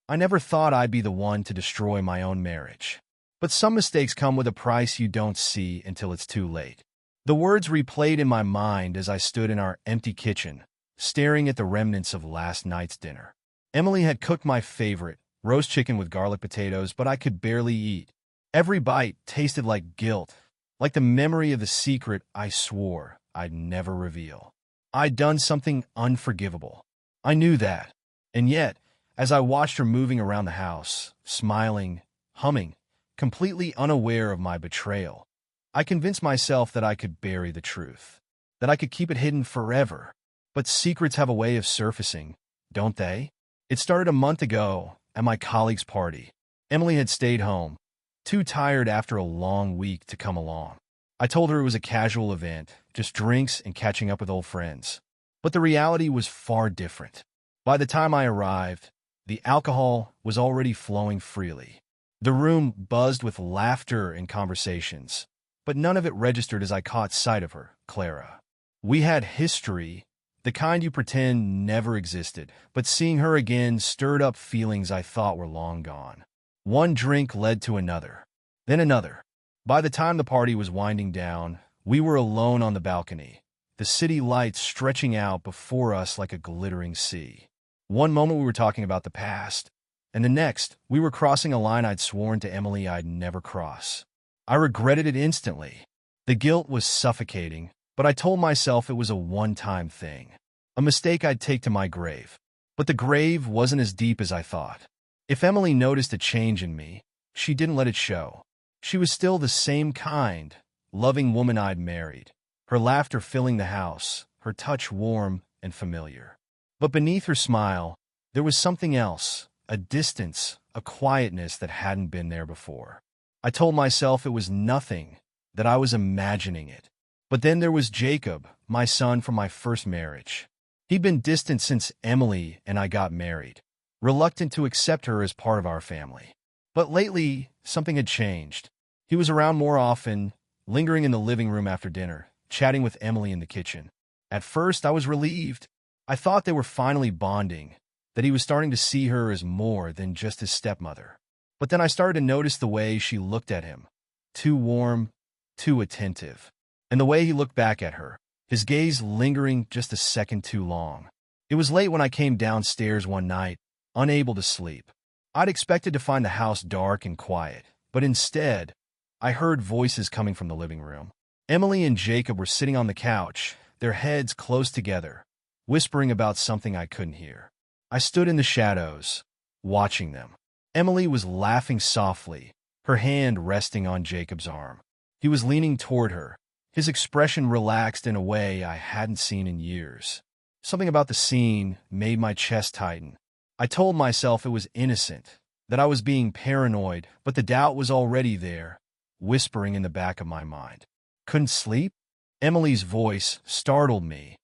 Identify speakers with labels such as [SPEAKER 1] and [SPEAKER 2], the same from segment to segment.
[SPEAKER 1] I never thought I'd be the one to destroy my own marriage. But some mistakes come with a price you don't see until it's too late. The words replayed in my mind as I stood in our empty kitchen, staring at the remnants of last night's dinner. Emily had cooked my favorite, roast chicken with garlic potatoes, but I could barely eat. Every bite tasted like guilt, like the memory of the secret I swore I'd never reveal. I'd done something unforgivable. I knew that. And yet, as I watched her moving around the house, smiling, humming, completely unaware of my betrayal, I convinced myself that I could bury the truth, that I could keep it hidden forever. But secrets have a way of surfacing, don't they? It started a month ago at my colleague's party. Emily had stayed home, too tired after a long week to come along. I told her it was a casual event, just drinks and catching up with old friends. But the reality was far different. By the time I arrived, the alcohol was already flowing freely. The room buzzed with laughter and conversations, but none of it registered as I caught sight of her, Clara. We had history, the kind you pretend never existed, but seeing her again stirred up feelings I thought were long gone. One drink led to another, then another. By the time the party was winding down, we were alone on the balcony, the city lights stretching out before us like a glittering sea. One moment we were talking about the past, and the next, we were crossing a line I'd sworn to Emily I'd never cross. I regretted it instantly. The guilt was suffocating, but I told myself it was a one-time thing, a mistake I'd take to my grave. But the grave wasn't as deep as I thought. If Emily noticed a change in me, she didn't let it show. She was still the same kind, loving woman I'd married, her laughter filling the house, her touch warm and familiar. But beneath her smile, there was something else, a distance, a quietness that hadn't been there before. I told myself it was nothing, that I was imagining it. But then there was Jacob, my son from my first marriage. He'd been distant since Emily and I got married, reluctant to accept her as part of our family. But lately, something had changed. He was around more often, lingering in the living room after dinner, chatting with Emily in the kitchen. At first, I was relieved. I thought they were finally bonding, that he was starting to see her as more than just his stepmother. But then I started to notice the way she looked at him, too warm, too attentive, and the way he looked back at her, his gaze lingering just a second too long. It was late when I came downstairs one night, unable to sleep. I'd expected to find the house dark and quiet, but instead, I heard voices coming from the living room. Emily and Jacob were sitting on the couch, their heads close together, whispering about something I couldn't hear. I stood in the shadows, watching them. Emily was laughing softly, her hand resting on Jacob's arm. He was leaning toward her, his expression relaxed in a way I hadn't seen in years. Something about the scene made my chest tighten. I told myself it was innocent, that I was being paranoid, but the doubt was already there, whispering in the back of my mind. Couldn't sleep? Emily's voice startled me,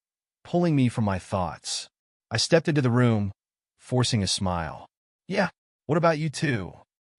[SPEAKER 1] pulling me from my thoughts. I stepped into the room, forcing a smile. Yeah, what about you two?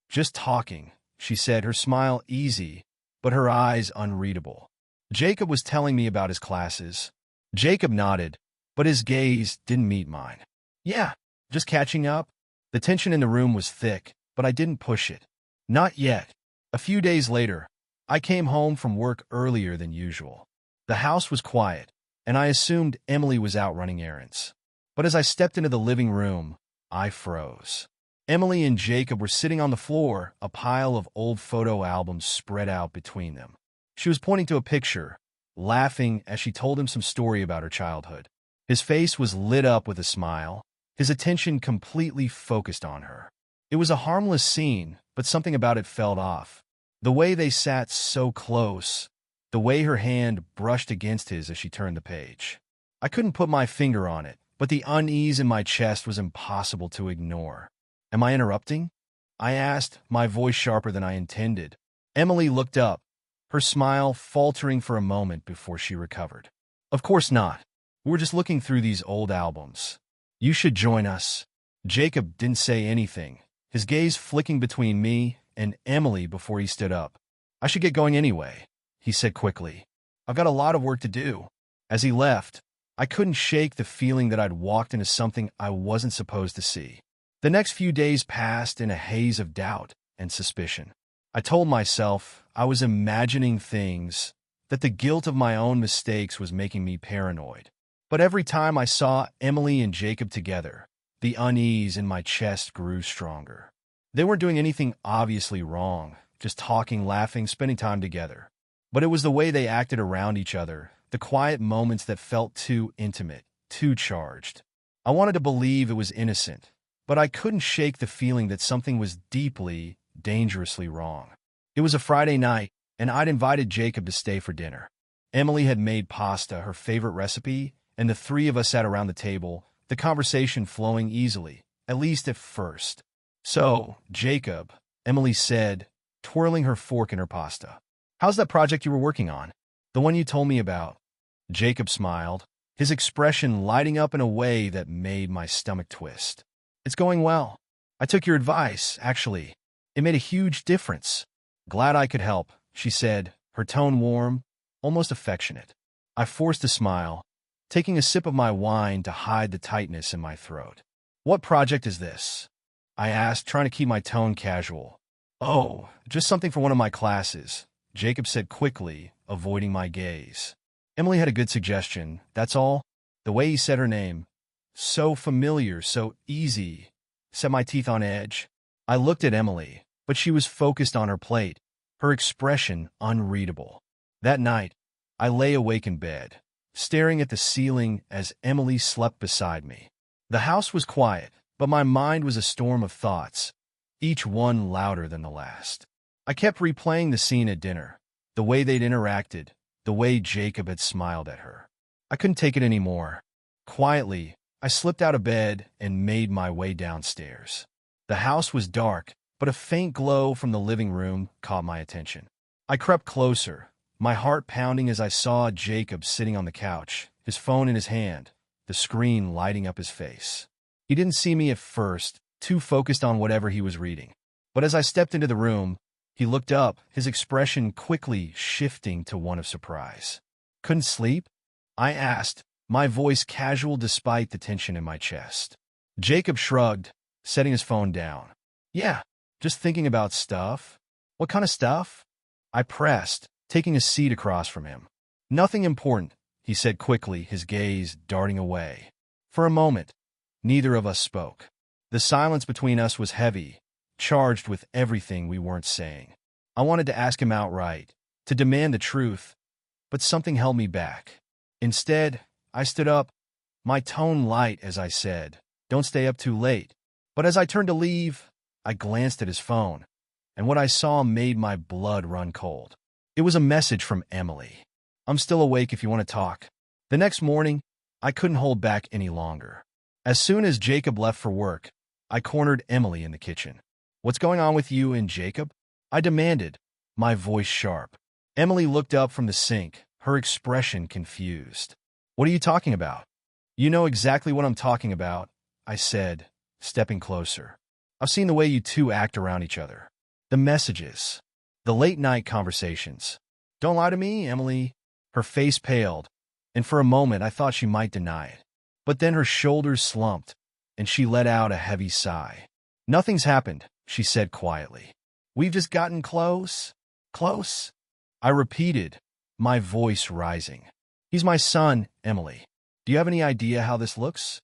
[SPEAKER 1] Just talking, she said, her smile easy, but her eyes unreadable. Jacob was telling me about his classes. Jacob nodded, but his gaze didn't meet mine. Yeah, just catching up. The tension in the room was thick, but I didn't push it. Not yet. A few days later, I came home from work earlier than usual. The house was quiet, and I assumed Emily was out running errands. But as I stepped into the living room, I froze. Emily and Jacob were sitting on the floor, a pile of old photo albums spread out between them. She was pointing to a picture, laughing as she told him some story about her childhood. His face was lit up with a smile, his attention completely focused on her. It was a harmless scene, but something about it felt off. The way they sat so close, the way her hand brushed against his as she turned the page. I couldn't put my finger on it, but the unease in my chest was impossible to ignore. Am I interrupting? I asked, my voice sharper than I intended. Emily looked up, her smile faltering for a moment before she recovered. Of course not. We're just looking through these old albums. You should join us. Jacob didn't say anything, his gaze flicking between me and Emily before he stood up. I should get going anyway, he said quickly. I've got a lot of work to do. As he left, I couldn't shake the feeling that I'd walked into something I wasn't supposed to see. The next few days passed in a haze of doubt and suspicion. I told myself I was imagining things, that the guilt of my own mistakes was making me paranoid. But every time I saw Emily and Jacob together, the unease in my chest grew stronger. They weren't doing anything obviously wrong, just talking, laughing, spending time together. But it was the way they acted around each other, the quiet moments that felt too intimate, too charged. I wanted to believe it was innocent, but I couldn't shake the feeling that something was deeply, dangerously wrong. It was a Friday night, and I'd invited Jacob to stay for dinner. Emily had made pasta, her favorite recipe, and the three of us sat around the table, the conversation flowing easily, at least at first. "So, Jacob," Emily said, twirling her fork in her pasta. "How's that project you were working on? The one you told me about?" Jacob smiled, his expression lighting up in a way that made my stomach twist. "It's going well. I took your advice, actually. It made a huge difference." "Glad I could help," she said, her tone warm, almost affectionate. I forced a smile, taking a sip of my wine to hide the tightness in my throat. "What project is this?" I asked, trying to keep my tone casual. "Oh, just something for one of my classes," Jacob said quickly, avoiding my gaze. Emily had a good suggestion, that's all. The way he said her name, so familiar, so easy, set my teeth on edge. I looked at Emily, but she was focused on her plate, her expression unreadable. That night, I lay awake in bed, staring at the ceiling as Emily slept beside me. The house was quiet, but my mind was a storm of thoughts, each one louder than the last. I kept replaying the scene at dinner, the way they'd interacted, the way Jacob had smiled at her. I couldn't take it anymore. Quietly, I slipped out of bed and made my way downstairs. The house was dark, but a faint glow from the living room caught my attention. I crept closer, my heart pounding as I saw Jacob sitting on the couch, his phone in his hand, the screen lighting up his face. He didn't see me at first, too focused on whatever he was reading. But as I stepped into the room, he looked up, his expression quickly shifting to one of surprise. "Couldn't sleep?" I asked, my voice casual despite the tension in my chest. Jacob shrugged, setting his phone down. "Yeah, just thinking about stuff." "What kind of stuff?" I pressed, taking a seat across from him. "Nothing important," he said quickly, his gaze darting away. For a moment, neither of us spoke. The silence between us was heavy, charged with everything we weren't saying. I wanted to ask him outright, to demand the truth, but something held me back. Instead, I stood up, my tone light as I said, "Don't stay up too late." But as I turned to leave, I glanced at his phone, and what I saw made my blood run cold. It was a message from Emily. "I'm still awake if you want to talk." The next morning, I couldn't hold back any longer. As soon as Jacob left for work, I cornered Emily in the kitchen. "What's going on with you and Jacob?" I demanded, my voice sharp. Emily looked up from the sink, her expression confused. "What are you talking about?" "You know exactly what I'm talking about," I said, stepping closer. "I've seen the way you two act around each other. The messages, the late-night conversations." "Don't lie to me, Emily." Her face paled, and for a moment I thought she might deny it. But then her shoulders slumped, and she let out a heavy sigh. "Nothing's happened," she said quietly. "We've just gotten close." "Close?" I repeated, my voice rising. "He's my son, Emily. Do you have any idea how this looks?"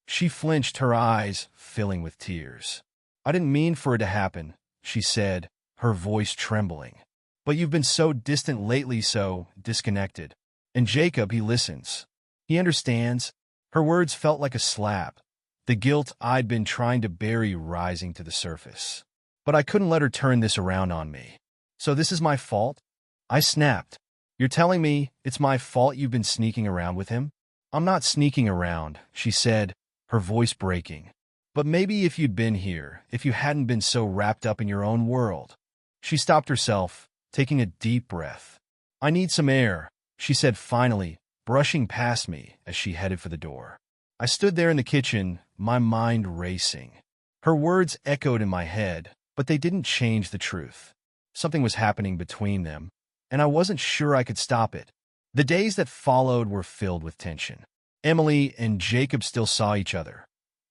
[SPEAKER 1] She flinched, her eyes filling with tears. "I didn't mean for it to happen," she said, her voice trembling. "But you've been so distant lately, so disconnected. And Jacob, he listens. He understands." Her words felt like a slap, the guilt I'd been trying to bury rising to the surface. But I couldn't let her turn this around on me. "So this is my fault?" I snapped. "You're telling me it's my fault you've been sneaking around with him?" "I'm not sneaking around," she said, her voice breaking. "But maybe if you'd been here, if you hadn't been so wrapped up in your own world." She stopped herself, taking a deep breath. "I need some air," she said finally, brushing past me as she headed for the door. I stood there in the kitchen, my mind racing. Her words echoed in my head, but they didn't change the truth. Something was happening between them, and I wasn't sure I could stop it. The days that followed were filled with tension. Emily and Jacob still saw each other,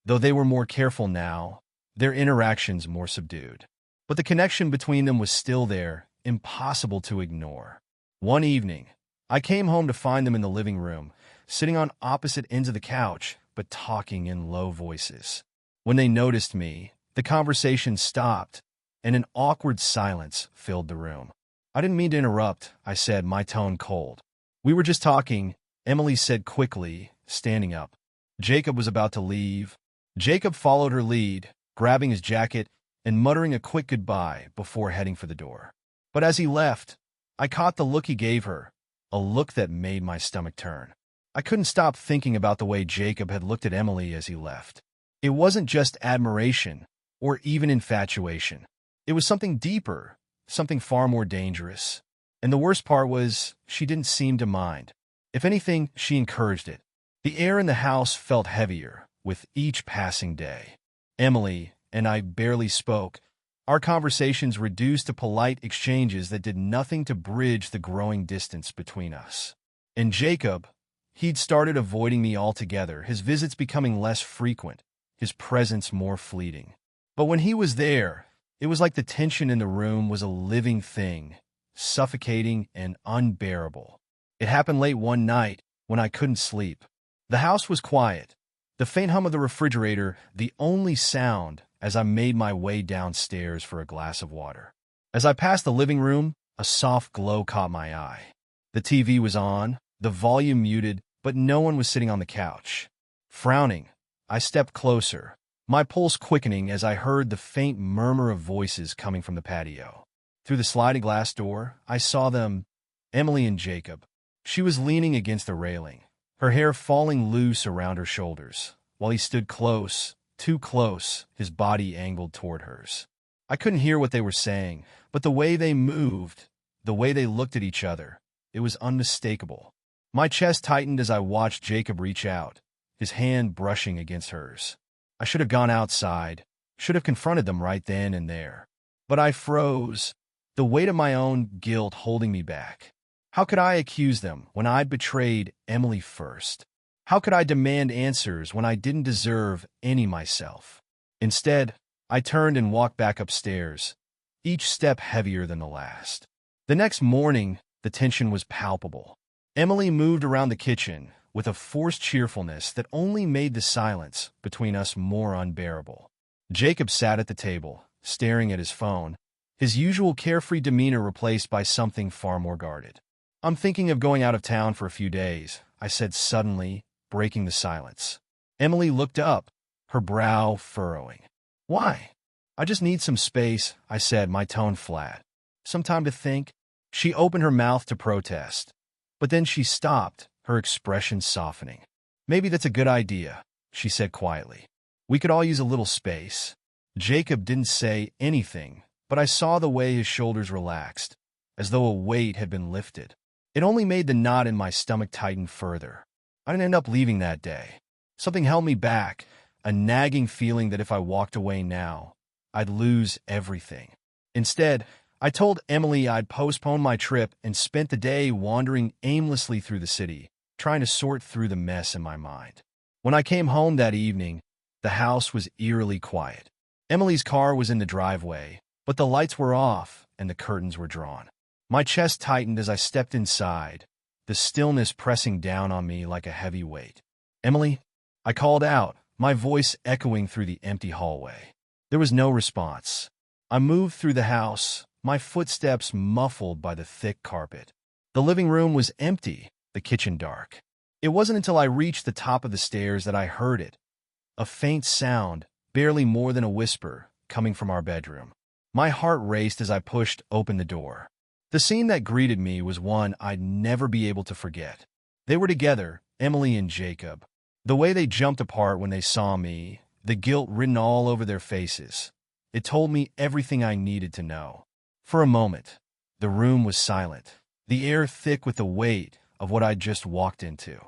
[SPEAKER 1] though they were more careful now, their interactions more subdued. But the connection between them was still there, impossible to ignore. One evening, I came home to find them in the living room, sitting on opposite ends of the couch, but talking in low voices. When they noticed me, the conversation stopped, and an awkward silence filled the room. I didn't mean to interrupt, I said, my tone cold. We were just talking, Emily said quickly, standing up. Jacob was about to leave. Jacob followed her lead, grabbing his jacket and muttering a quick goodbye before heading for the door. But as he left, I caught the look he gave her, a look that made my stomach turn. I couldn't stop thinking about the way Jacob had looked at Emily as he left. It wasn't just admiration or even infatuation. It was something deeper, something far more dangerous. And the worst part was, she didn't seem to mind. If anything, she encouraged it. The air in the house felt heavier with each passing day. Emily and I barely spoke. Our conversations reduced to polite exchanges that did nothing to bridge the growing distance between us. And Jacob, he'd started avoiding me altogether, his visits becoming less frequent, his presence more fleeting. But when he was there, it was like the tension in the room was a living thing, suffocating and unbearable. It happened late one night when I couldn't sleep. The house was quiet, the faint hum of the refrigerator the only sound as I made my way downstairs for a glass of water. As I passed the living room, a soft glow caught my eye. The TV was on, the volume muted, but no one was sitting on the couch. Frowning, I stepped closer, my pulse quickening as I heard the faint murmur of voices coming from the patio. Through the sliding glass door, I saw them, Emily and Jacob. She was leaning against the railing, her hair falling loose around her shoulders, while he stood close, too close, his body angled toward hers. I couldn't hear what they were saying, but the way they moved, the way they looked at each other, it was unmistakable. My chest tightened as I watched Jacob reach out, his hand brushing against hers. I should have gone outside, should have confronted them right then and there. But I froze, the weight of my own guilt holding me back. How could I accuse them when I'd betrayed Emily first? How could I demand answers when I didn't deserve any myself? Instead, I turned and walked back upstairs, each step heavier than the last. The next morning, the tension was palpable. Emily moved around the kitchen with a forced cheerfulness that only made the silence between us more unbearable. Jacob sat at the table, staring at his phone, his usual carefree demeanor replaced by something far more guarded. I'm thinking of going out of town for a few days, I said suddenly, breaking the silence. Emily looked up, her brow furrowing. Why? I just need some space, I said, my tone flat. Some time to think. She opened her mouth to protest, but then she stopped, her expression softening. Maybe that's a good idea, she said quietly. We could all use a little space. Jacob didn't say anything, but I saw the way his shoulders relaxed, as though a weight had been lifted. It only made the knot in my stomach tighten further. I didn't end up leaving that day. Something held me back, a nagging feeling that if I walked away now, I'd lose everything. Instead, I told Emily I'd postpone my trip and spent the day wandering aimlessly through the city, trying to sort through the mess in my mind. When I came home that evening, the house was eerily quiet. Emily's car was in the driveway, but the lights were off and the curtains were drawn. My chest tightened as I stepped inside, the stillness pressing down on me like a heavy weight. Emily, I called out, my voice echoing through the empty hallway. There was no response. I moved through the house, my footsteps muffled by the thick carpet. The living room was empty, the kitchen dark. It wasn't until I reached the top of the stairs that I heard it, a faint sound, barely more than a whisper, coming from our bedroom. My heart raced as I pushed open the door. The scene that greeted me was one I'd never be able to forget. They were together, Emily and Jacob. The way they jumped apart when they saw me, the guilt written all over their faces. It told me everything I needed to know. For a moment, the room was silent, the air thick with the weight of what I'd just walked into.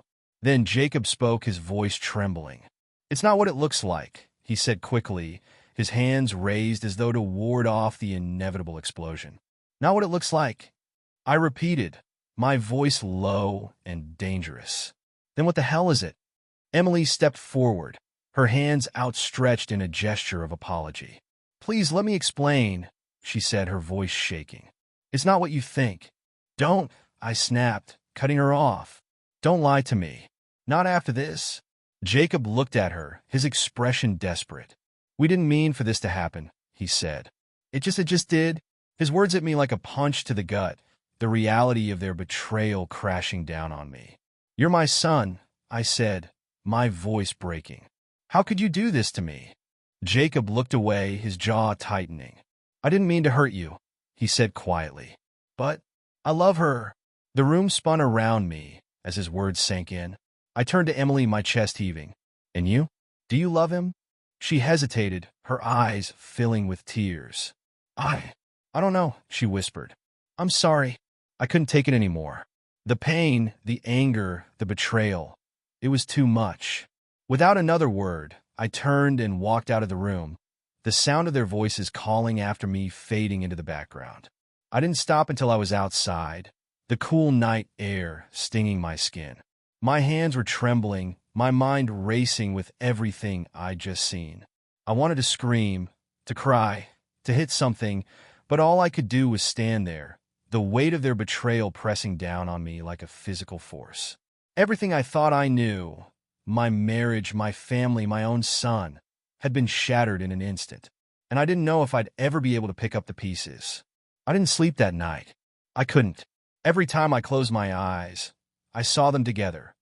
[SPEAKER 1] Then Jacob spoke, his voice trembling. It's not what it looks like, he said quickly, his hands raised as though to ward off the inevitable explosion. Not what it looks like, I repeated, my voice low and dangerous. Then what the hell is it? Emily stepped forward, her hands outstretched in a gesture of apology. "Please let me explain," she said, her voice shaking. "It's not what you think." "Don't," I snapped, cutting her off. "Don't lie to me. Not after this." Jacob looked at her, his expression desperate. "We didn't mean for this to happen," he said. It just did." His words hit me like a punch to the gut, the reality of their betrayal crashing down on me. "You're my son," I said, my voice breaking. "How could you do this to me?" Jacob looked away, his jaw tightening. "I didn't mean to hurt you," he said quietly. "But I love her." The room spun around me as his words sank in. I turned to Emily, my chest heaving. "And you? Do you love him?" She hesitated, her eyes filling with tears. I don't know," she whispered. "I'm sorry. I couldn't take it anymore. The pain, the anger, the betrayal. It was too much." Without another word, I turned and walked out of the room, the sound of their voices calling after me fading into the background. I didn't stop until I was outside, the cool night air stinging my skin. My hands were trembling, my mind racing with everything I'd just seen. I wanted to scream, to cry, to hit something, but all I could do was stand there, the weight of their betrayal pressing down on me like a physical force. Everything I thought I knew, my marriage, my family, my own son, had been shattered in an instant, and I didn't know if I'd ever be able to pick up the pieces. I didn't sleep that night. I couldn't. Every time I closed my eyes, I saw them together,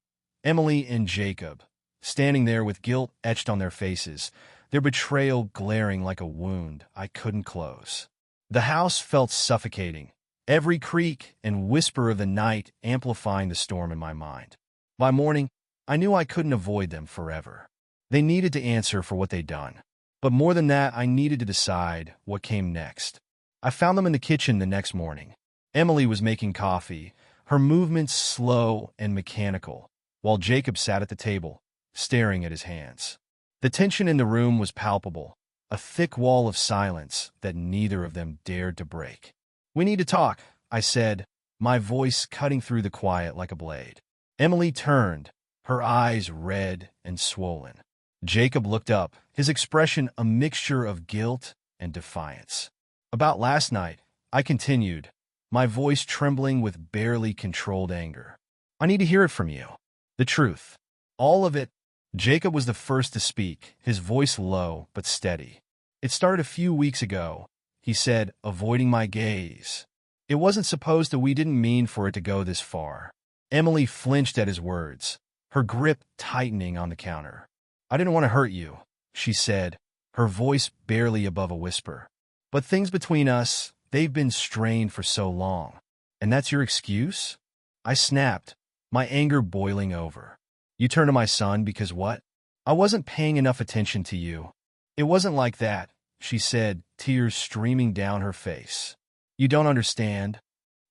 [SPEAKER 1] Emily and Jacob, standing there with guilt etched on their faces, their betrayal glaring like a wound I couldn't close. The house felt suffocating, every creak and whisper of the night amplifying the storm in my mind. By morning, I knew I couldn't avoid them forever. They needed to answer for what they'd done. But more than that, I needed to decide what came next. I found them in the kitchen the next morning. Emily was making coffee, her movements slow and mechanical, while Jacob sat at the table, staring at his hands. The tension in the room was palpable, a thick wall of silence that neither of them dared to break. "We need to talk," I said, my voice cutting through the quiet like a blade. Emily turned, her eyes red and swollen. Jacob looked up, his expression a mixture of guilt and defiance. "About last night," I continued, my voice trembling with barely controlled anger. "I need to hear it from you. The truth. All of it." Jacob was the first to speak, his voice low but steady. "It started a few weeks ago," he said, avoiding my gaze. "It wasn't supposed to. We didn't mean for it to go this far." Emily flinched at his words, her grip tightening on the counter. "I didn't want to hurt you," she said, her voice barely above a whisper. "But things between us, they've been strained for so long. And that's your excuse?" I snapped, my anger boiling over. "You turn to my son because what? I wasn't paying enough attention to you." "It wasn't like that," she said, tears streaming down her face. "You don't understand."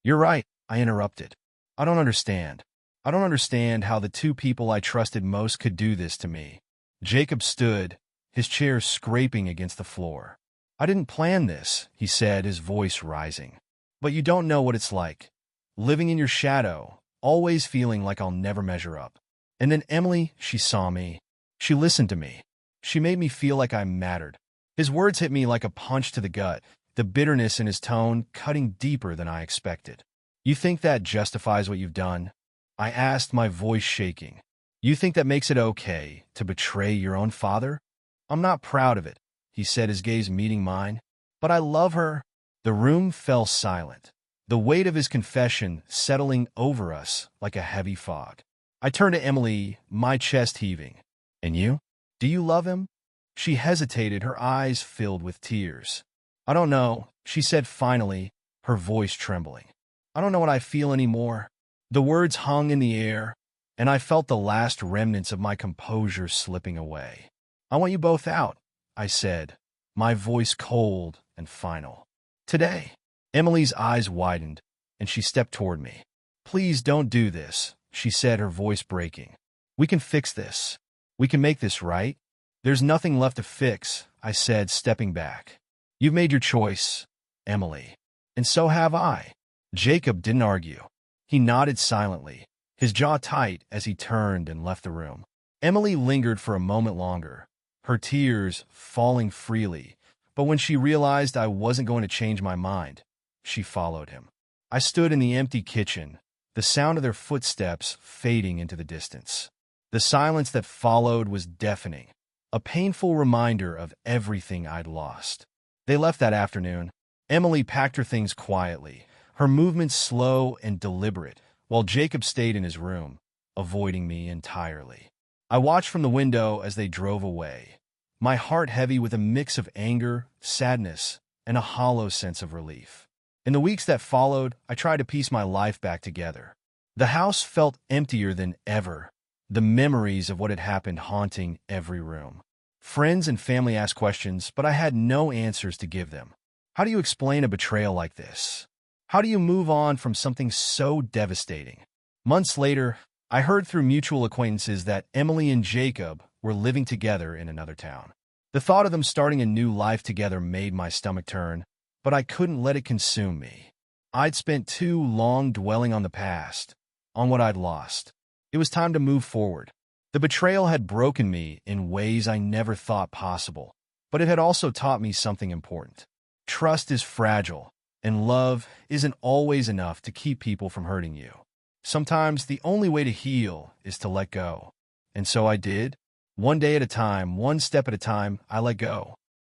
[SPEAKER 1] "You're right," I interrupted. "I don't understand. I don't understand how the two people I trusted most could do this to me." Jacob stood, his chair scraping against the floor. "I didn't plan this," he said, his voice rising. "But you don't know what it's like. Living in your shadow, always feeling like I'll never measure up. And then Emily, she saw me. She listened to me. She made me feel like I mattered." His words hit me like a punch to the gut, the bitterness in his tone cutting deeper than I expected. "You think that justifies what you've done?" I asked, my voice shaking. "You think that makes it okay to betray your own father?" "I'm not proud of it," he said, his gaze meeting mine. "But I love her." The room fell silent, the weight of his confession settling over us like a heavy fog. I turned to Emily, my chest heaving. "And you? Do you love him?" She hesitated, her eyes filled with tears. "I don't know," she said finally, her voice trembling. "I don't know what I feel anymore." The words hung in the air, and I felt the last remnants of my composure slipping away. "I want you both out," I said, my voice cold and final. "Today." Emily's eyes widened, and she stepped toward me. "Please don't do this," she said, her voice breaking. "We can fix this. We can make this right." "There's nothing left to fix," I said, stepping back. "You've made your choice, Emily. And so have I." Jacob didn't argue. He nodded silently, his jaw tight as he turned and left the room. Emily lingered for a moment longer, her tears falling freely. But when she realized I wasn't going to change my mind, she followed him. I stood in the empty kitchen, the sound of their footsteps fading into the distance. The silence that followed was deafening, a painful reminder of everything I'd lost. They left that afternoon. Emily packed her things quietly, her movements slow and deliberate, while Jacob stayed in his room, avoiding me entirely. I watched from the window as they drove away, my heart heavy with a mix of anger, sadness, and a hollow sense of relief. In the weeks that followed, I tried to piece my life back together. The house felt emptier than ever, the memories of what had happened haunting every room. Friends and family asked questions, but I had no answers to give them. How do you explain a betrayal like this? How do you move on from something so devastating? Months later, I heard through mutual acquaintances that Emily and Jacob were living together in another town. The thought of them starting a new life together made my stomach turn, but I couldn't let it consume me. I'd spent too long dwelling on the past, on what I'd lost. It was time to move forward. The betrayal had broken me in ways I never thought possible, but it had also taught me something important. Trust is fragile, and love isn't always enough to keep people from hurting you. Sometimes the only way to heal is to let go. And so I did. One day at a time, one step at a time, I let go.